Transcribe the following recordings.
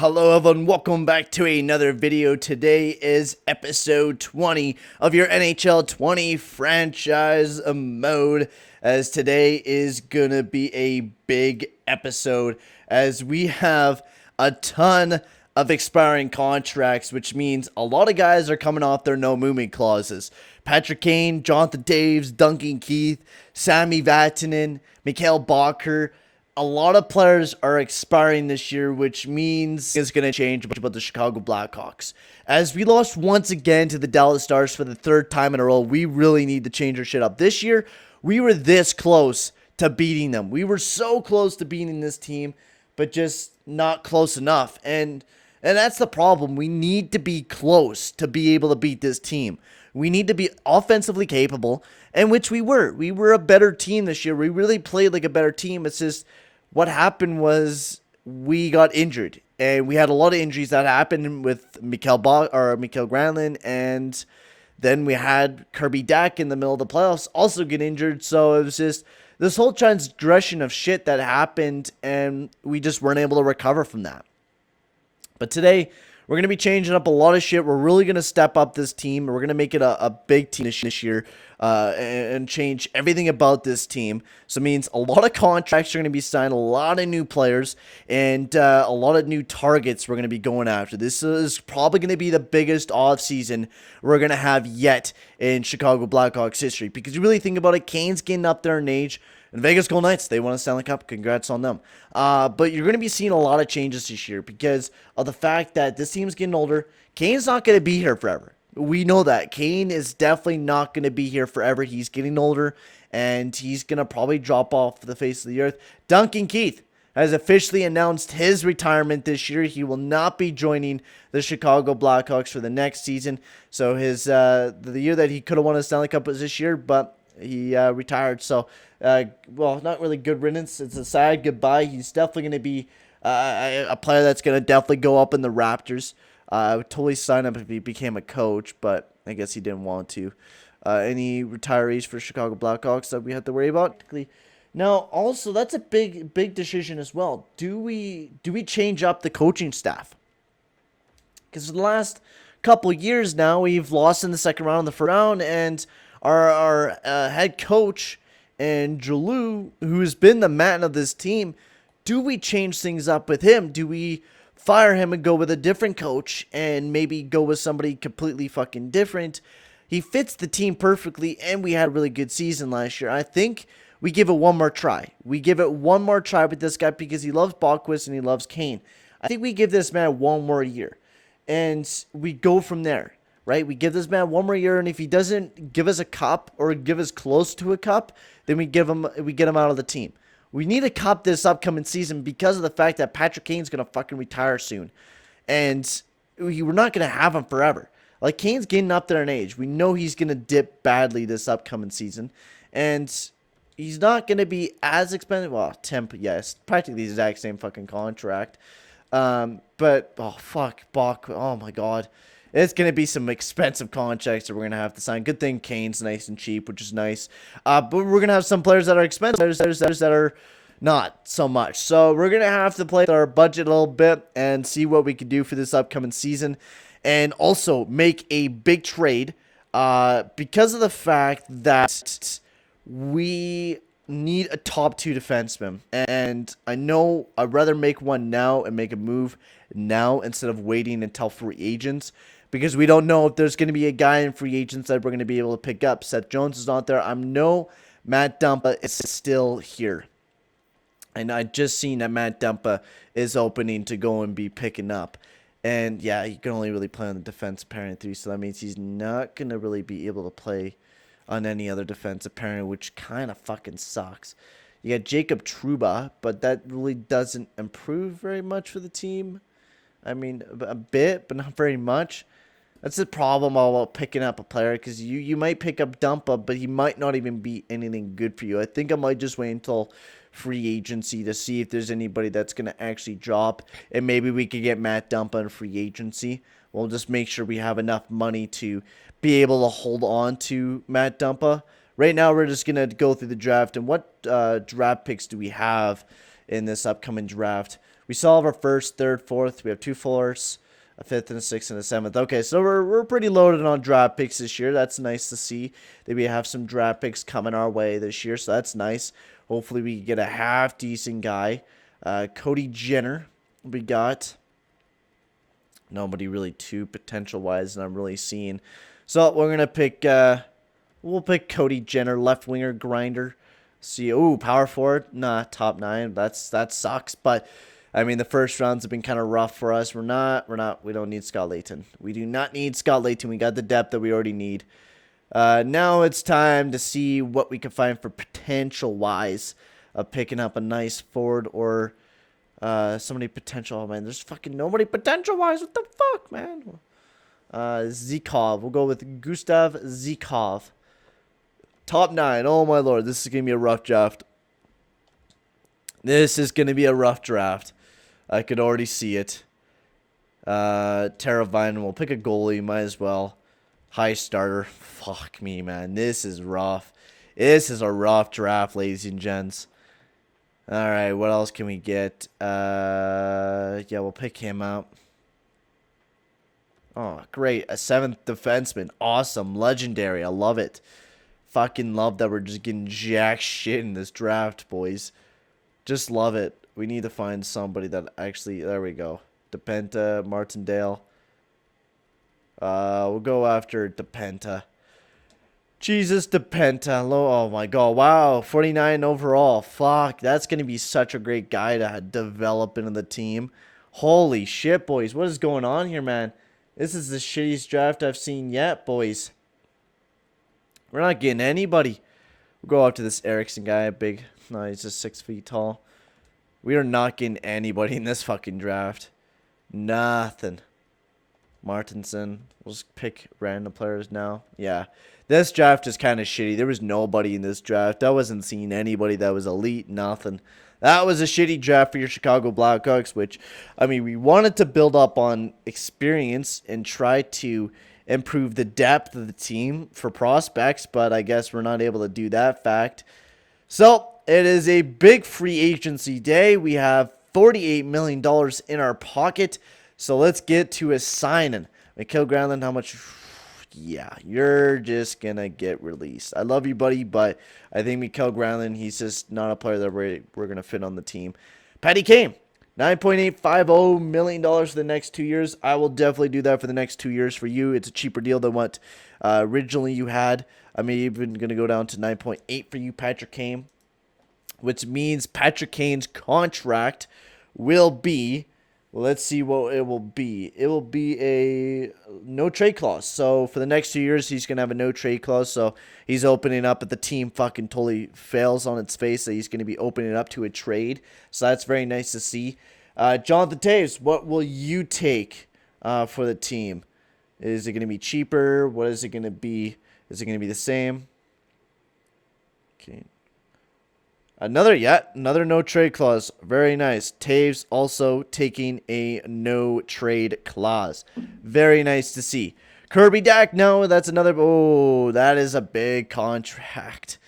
Hello everyone, welcome back to another video. Today is episode 20 of your NHL 20 franchise mode, as today is gonna be a big episode as we have a ton of expiring contracts, which means a lot of guys are coming off their no movement clauses. Patrick Kane, Jonathan Toews, Duncan Keith, Sami Vatanen, Mikhail Bakker. A lot of players are expiring this year, which means it's going to change about the Chicago Blackhawks. As we lost once again to the Dallas Stars for the third time in a row, we really need to change our shit up. This year, we were this close to beating them. We were so close to beating this team, but just not close enough. And that's the problem. We need to be close to be able to beat this team. We need to be offensively capable, and which we were. We were a better team this year. We really played like a better team. It's just what happened was we got injured, and we had a lot of injuries that happened with Mikael Granlund, and then we had Kirby Dach in the middle of the playoffs also get injured. So it was just this whole transgression of shit that happened, and we just weren't able to recover from that. But today, we're going to be changing up a lot of shit. We're really going to step up this team. We're going to make it a big team this year and change everything about this team. So it means a lot of contracts are going to be signed, a lot of new players, and a lot of new targets we're going to be going after. This is probably going to be the biggest offseason we're going to have yet in Chicago Blackhawks history. Because you really think about it, Kane's getting up there in age. And Vegas Golden Knights, they won a Stanley Cup. Congrats on them. But you're going to be seeing a lot of changes this year because of the fact that this team's getting older. Kane's not going to be here forever. We know that. Kane is definitely not going to be here forever. He's getting older, and he's going to probably drop off the face of the earth. Duncan Keith has officially announced his retirement this year. He will not be joining the Chicago Blackhawks for the next season. So his the year that he could have won a Stanley Cup was this year, but he retired. So, well, not really good riddance. It's a sad goodbye. He's definitely going to be a player that's going to definitely go up in the Raptors. I would totally sign up if he became a coach, but I guess he didn't want to. Any retirees for Chicago Blackhawks that we have to worry about? Now, also, that's a big decision as well. Do we change up the coaching staff? Because for the last couple years now, we've lost in the second round, the first round, and our head coach and Jalou, who's been the man of this team, do we change things up with him? Do we fire him and go with a different coach and maybe go with somebody completely fucking different? He fits the team perfectly, and we had a really good season last year. I think we give it one more try. We give it one more try with this guy because he loves Boqvist and he loves Kane. I think we give this man one more year, and we go from there. Right? We give this man one more year, and if he doesn't give us a cup or give us close to a cup, then we get him out of the team. We need a cup this upcoming season because of the fact that Patrick Kane's going to fucking retire soon. And we're not going to have him forever. Like, Kane's getting up there in age. We know he's going to dip badly this upcoming season. And he's not going to be as expensive. Well, yes, practically the exact same fucking contract. But, oh, fuck, Bach. Oh, my God. It's going to be some expensive contracts that we're going to have to sign. Good thing Kane's nice and cheap, which is nice. But we're going to have some players that are expensive, players that are not so much. So we're going to have to play with our budget a little bit and see what we can do for this upcoming season. And also make a big trade because of the fact that we need a top 2 defenseman. And I know I'd rather make one now and make a move now instead of waiting until free agents. Because we don't know if there's going to be a guy in free agents that we're going to be able to pick up. Seth Jones is not there. I know Matt Dumba is still here. And I just seen that Matt Dumba is opening to go and be picking up. And yeah, he can only really play on the defense pairing 3. So that means he's not going to really be able to play on any other defensive pairing, which kind of fucking sucks. You got Jacob Trouba, but that really doesn't improve very much for the team. I mean, a bit, but not very much. That's the problem about picking up a player, because you might pick up Dumpa, but he might not even be anything good for you. I think I might just wait until free agency to see if there's anybody that's going to actually drop, and maybe we could get Matt Dumpa in free agency. We'll just make sure we have enough money to be able to hold on to Matt Dumpa. Right now, we're just going to go through the draft, and what draft picks do we have in this upcoming draft? We still have our first, third, fourth. We have 2 fourths, a fifth, and a sixth, and a seventh. Okay, so we're pretty loaded on draft picks this year. That's nice to see that we have some draft picks coming our way this year, so that's nice. Hopefully we get a half-decent guy. Cody Jenner, we got nobody really too potential-wise that I'm really seeing. So we're going to pick, we'll pick Cody Jenner, left winger, grinder. See, ooh, power forward, nah, top 9. That sucks, but I mean, the first rounds have been kind of rough for us. We don't need Scott Layton. We do not need Scott Layton. We got the depth that we already need. Now it's time to see what we can find for potential-wise of picking up a nice forward or somebody potential. Oh, man, there's fucking nobody potential-wise. What the fuck, man? Zikov. We'll go with Gustav Zikov. Top 9. Oh, my lord. This is going to be a rough draft. This is going to be a rough draft. I could already see it. Terravine. We'll pick a goalie. Might as well. High starter. Fuck me, man. This is rough. This is a rough draft, ladies and gents. Alright, what else can we get? Yeah, we'll pick him up. Oh, great. A 7th defenseman. Awesome. Legendary. I love it. Fucking love that we're just getting jack shit in this draft, boys. Just love it. We need to find somebody that actually... There we go. DePenta, Martindale. We'll go after DePenta. Jesus, DePenta. Oh, my God. Wow. 49 overall. Fuck. That's going to be such a great guy to develop into the team. Holy shit, boys. What is going on here, man? This is the shittiest draft I've seen yet, boys. We're not getting anybody. We'll go up to this Erickson guy. Big. No, he's just 6 feet tall. We are not getting anybody in this fucking draft. Nothing. Martinson. We'll just pick random players now. Yeah. This draft is kind of shitty. There was nobody in this draft. I wasn't seeing anybody that was elite. Nothing. That was a shitty draft for your Chicago Blackhawks, which, I mean, we wanted to build up on experience and try to improve the depth of the team for prospects, but I guess we're not able to do that fact. So, it is a big free agency day. We have $48 million in our pocket. So, let's get to a signing. Mikael Granlund, how much? Yeah, you're just going to get released. I love you, buddy, but I think Mikael Granlund, he's just not a player that we're going to fit on the team. Patty Kane, $9.850 million for the next 2 years. I will definitely do that for the next 2 years for you. It's a cheaper deal than what originally you had. I'm even going to go down to 9.8 for you, Patrick Kane, which means Patrick Kane's contract will be, well, let's see what it will be. It will be a no trade clause. So for the next 2 years, he's going to have a no trade clause. So he's opening up, if the team fucking totally fails on its face, that he's going to be opening up to a trade. So that's very nice to see. Jonathan Toews, what will you take for the team? Is it going to be cheaper? What is it going to be? Is it going to be the same? Okay. Another no trade clause. Very nice. Toews also taking a no trade clause. Very nice to see. Kirby Dach, no, that's another. Oh, that is a big contract.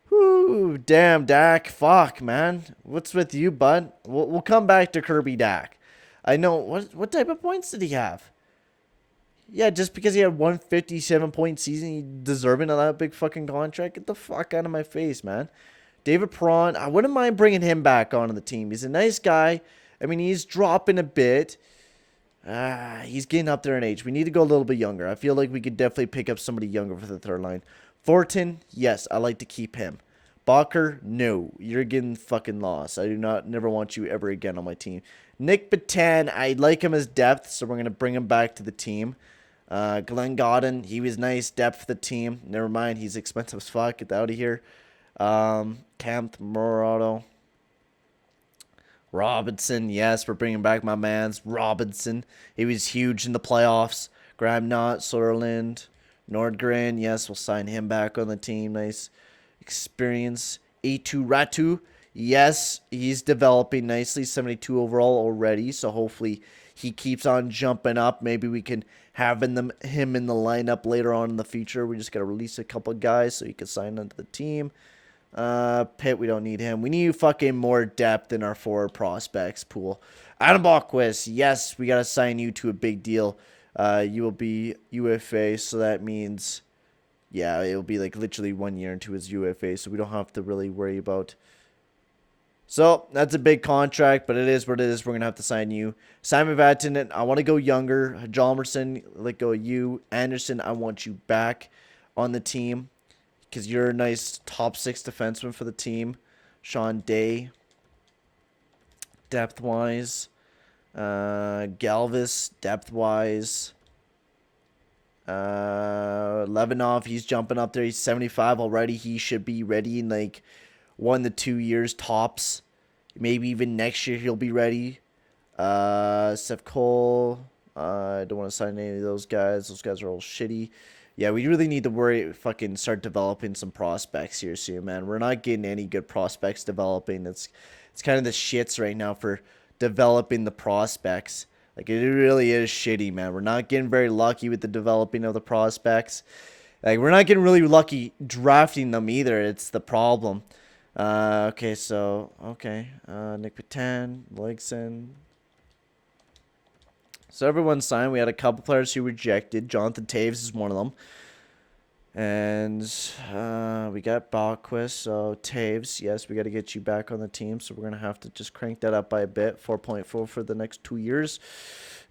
Whoo, damn, Dach. Fuck, man. What's with you, bud? We'll come back to Kirby Dach. I know. What type of points did he have? Yeah, just because he had 157-point season, he deserving of that big fucking contract? Get the fuck out of my face, man. David Perron, I wouldn't mind bringing him back onto the team. He's a nice guy. I mean, he's dropping a bit. He's getting up there in age. We need to go a little bit younger. I feel like we could definitely pick up somebody younger for the third line. Thornton, yes, I like to keep him. Bacher, no. You're getting fucking lost. I do never want you ever again on my team. Nick Batan, I like him as depth, so we're going to bring him back to the team. Glenn Godden, he was nice depth for the team. Never mind, he's expensive as fuck. Get out of here. Camp Morado. Robinson, yes, we're bringing back my man's Robinson. He was huge in the playoffs. Graham Knott, Sutherland, Nordgren, yes, we'll sign him back on the team. Nice experience. A2 Ratu, yes, he's developing nicely. 72 overall already, so hopefully he keeps on jumping up. Maybe we can have him in the lineup later on in the future. We just got to release a couple of guys so he can sign onto the team. Pitt, we don't need him. We need fucking more depth in our forward prospects pool. Adam Bockwist, yes, we got to sign you to a big deal. You will be UFA, so that means, yeah, it'll be like literally 1 year into his UFA, so we don't have to really worry about. So that's a big contract, but it is what it is. We're going to have to sign you. Simon Vatten, I want to go younger. Hjalmarsson, let go of you. Anderson, I want you back on the team because you're a nice top 6 defenseman for the team. Sean Day, depth-wise. Galvis, depth-wise. Levanov, he's jumping up there. He's 75 already. He should be ready in like 1 to 2 years tops. Maybe even next year he'll be ready. Seth Cole. I don't want to sign any of those guys. Those guys are all shitty. Yeah, we really need to fucking start developing some prospects here soon, man. We're not getting any good prospects developing. It's kind of the shits right now for developing the prospects. Like, it really is shitty, man. We're not getting very lucky with the developing of the prospects. Like, we're not getting really lucky drafting them either. It's the problem. Okay, so, Nick Patan, Legson. So everyone signed. We had a couple players who rejected. Jonathan Toews is one of them. And we got Bockwist. So Toews, yes, we got to get you back on the team. So we're going to have to just crank that up by a bit. 4.4 for the next 2 years.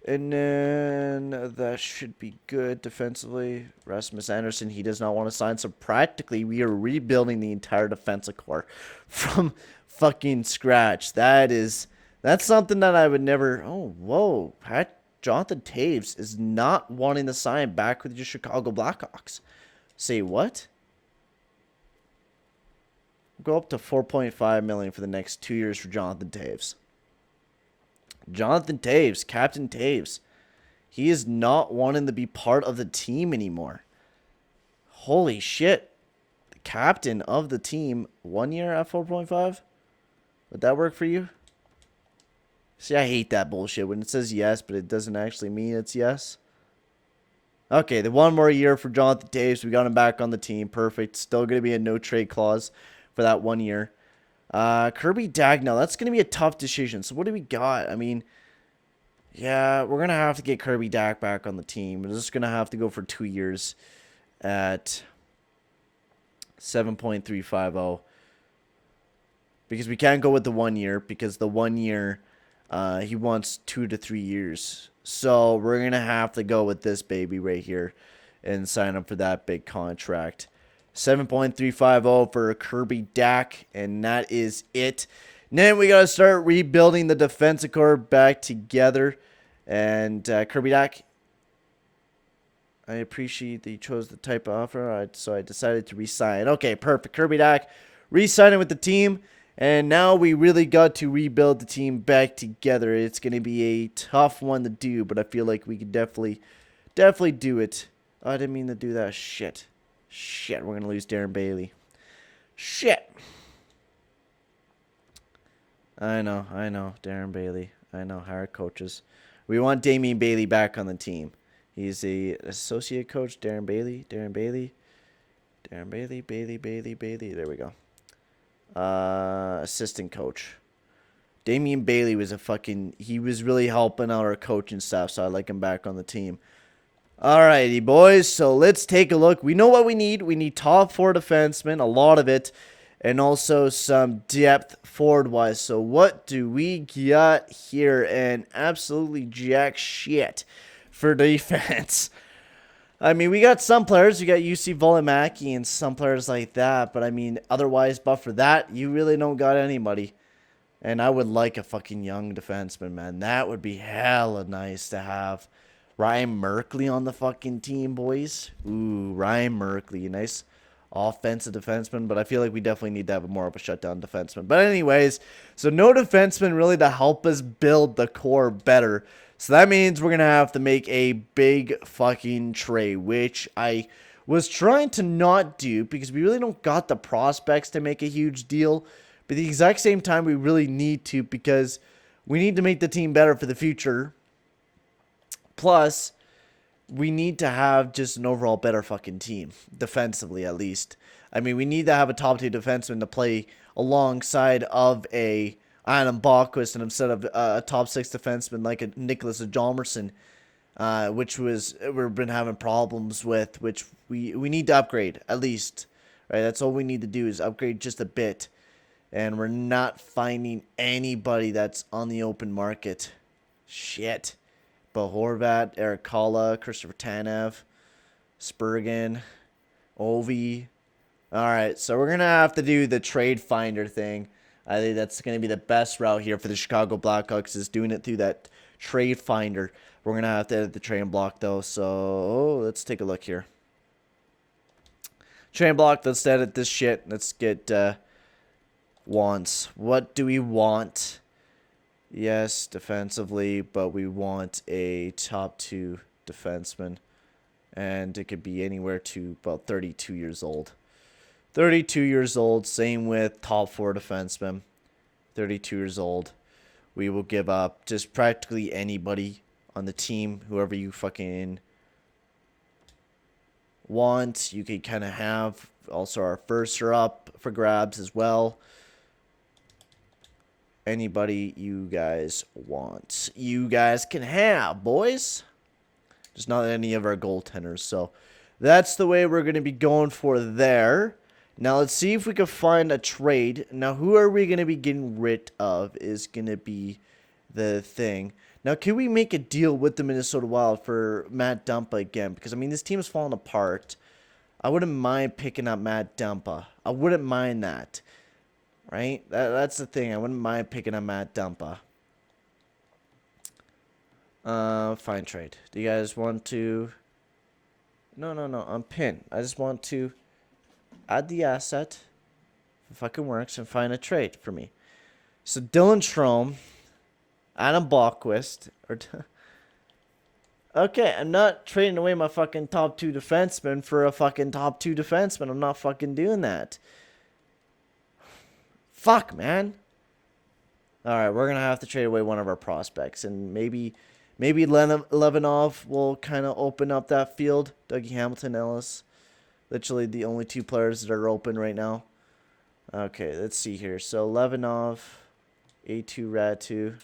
And then that should be good defensively. Rasmus Anderson, he does not want to sign. So practically we are rebuilding the entire defensive core from fucking scratch. That's something that I would never. Oh, whoa. Jonathan Toews is not wanting to sign back with your Chicago Blackhawks. Say what? Go up to $4.5 million for the next 2 years for Jonathan Toews. Jonathan Toews, Captain Toews. He is not wanting to be part of the team anymore. Holy shit. The captain of the team, 1 year at 4.5? Would that work for you? See, I hate that bullshit when it says yes, but it doesn't actually mean it's yes. Okay, the 1 more year for Jonathan Toews. We got him back on the team. Perfect. Still going to be a no-trade clause for that 1 year. Kirby Dagnall, that's going to be a tough decision. So what do we got? I mean, yeah, we're going to have to get Kirby Dak back on the team. We're just going to have to go for 2 years at 7.350. Because we can't go with the 1 year because the 1 year, he wants 2 to 3 years. So we're going to have to go with this baby right here and sign up for that big contract. 7.350 for Kirby Dak, and that is it. Then we got to start rebuilding the defensive core back together. And Kirby Dak, I appreciate that you chose the type of offer, so I decided to re-sign. Okay, perfect. Kirby Dak, re-signing with the team. And now we really got to rebuild the team back together. It's going to be a tough one to do, but I feel like we can definitely do it. Oh, I didn't mean to do that. Shit, we're going to lose Darren Bailey. Shit. I know, Darren Bailey. I know, hire coaches. We want Damian Bailey back on the team. He's a associate coach, Bailey. There we go. Assistant coach. Damian Bailey was he was really helping out our coaching staff, so I like him back on the team. Alrighty, boys, so let's take a look. We know what we need. We need top 4 defensemen, a lot of it, and also some depth forward-wise. So what do we got here? And absolutely jack shit for defense. I mean, we got some players. We got UC Volomaki and some players like that. But, I mean, otherwise, but for that, you really don't got anybody. And I would like a fucking young defenseman, man. That would be hella nice to have. Ryan Merkley on the fucking team, boys. Ooh, Ryan Merkley. Nice offensive defenseman. But I feel like we definitely need to have more of a shutdown defenseman. But anyways, so no defenseman really to help us build the core better. So that means we're going to have to make a big fucking trade, which I was trying to not do because we really don't got the prospects to make a huge deal. But at the exact same time, we really need to because we need to make the team better for the future. Plus, we need to have just an overall better fucking team, defensively at least. I mean, we need to have a top 2 defenseman to play alongside of a Adam Bockwist and instead of a top 6 defenseman like a Nicholas Hjalmarsson, which we've been having problems with, which we need to upgrade at least. Right, that's all we need to do is upgrade just a bit, and we're not finding anybody that's on the open market. Shit. Bo Horvat, Eric Kalla, Christopher Tanev, Spurgeon, Ovi. Alright, so we're going to have to do the trade finder thing. I think that's going to be the best route here for the Chicago Blackhawks, is doing it through that trade finder. We're going to have to edit the trade block, though, so let's take a look here. Trade block, let's edit this shit. Let's get wants. What do we want? Yes, defensively, but we want a top 2 defenseman. And it could be anywhere to about 32 years old. 32 years old, same with top 4 defensemen. 32 years old. We will give up just practically anybody on the team, whoever you fucking want. You could kind of have. Also, our firsts are up for grabs as well. Anybody you guys want, you guys can have, boys. Just not any of our goaltenders. So that's the way we're going to be going for there. Now let's see if we can find a trade. Now who are we going to be getting rid of is going to be the thing. Now can we make a deal with the Minnesota Wild for Matt Dumpa again? Because I mean this team is falling apart. I wouldn't mind picking up Matt Dumpa. I wouldn't mind that. Right? That's the thing. I wouldn't mind picking up Matt Dumpa. Fine trade. Do you guys want to... No. I'm pinned. I just want to add the asset. If it fucking works. And find a trade for me. So Dylan Strome. Adam Bockwist. Okay, I'm not trading away my fucking top 2 defenseman for a fucking top 2 defenseman. I'm not fucking doing that. Fuck, man. Alright, we're going to have to trade away one of our prospects. And maybe Levanov will kind of open up that field. Dougie Hamilton, Ellis. Literally the only 2 players that are open right now. Okay, let's see here. So, Levanov, A2 Ratu.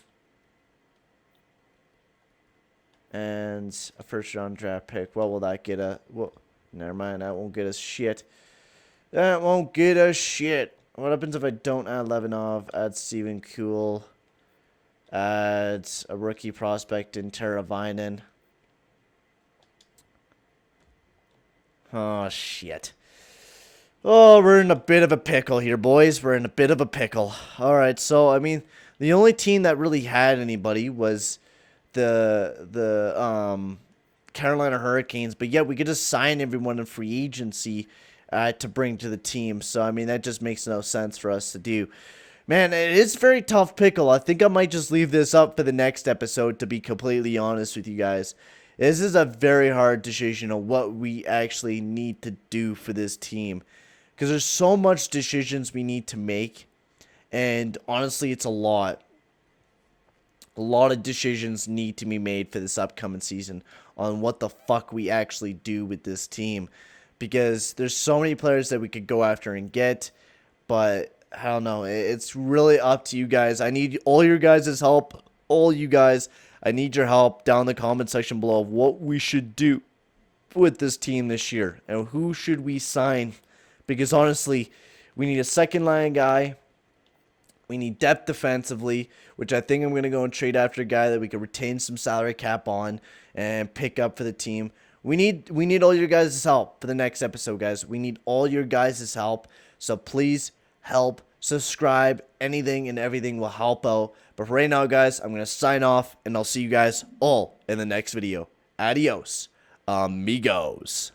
And a first-round draft pick. What will that get us? Well, never mind. That won't get us shit. That won't get us shit. What happens if I don't add Levanov, add Steven Kuhl, add a rookie prospect in Teravainen? Oh, shit. Oh, we're in a bit of a pickle here, boys. We're in a bit of a pickle. All right, so, I mean, the only team that really had anybody was the Carolina Hurricanes, but yet we could just sign everyone in free agency to bring to the team. So, I mean, that just makes no sense for us to do. Man, it is a very tough pickle. I think I might just leave this up for the next episode, to be completely honest with you guys. This is a very hard decision on what we actually need to do for this team. Because there's so much decisions we need to make. And honestly, it's a lot. A lot of decisions need to be made for this upcoming season on what the fuck we actually do with this team. Because there's so many players that we could go after and get. But I don't know. It's really up to you guys. I need all your guys' help. All you guys. I need your help down in the comment section below of what we should do with this team this year. And who should we sign? Because honestly, we need a second line guy. We need depth defensively, which I think I'm going to go and trade after a guy that we can retain some salary cap on and pick up for the team. We need all your guys' help for the next episode, guys. We need all your guys' help. So please help, subscribe, anything and everything will help out. But for right now, guys, I'm going to sign off, and I'll see you guys all in the next video. Adios, amigos.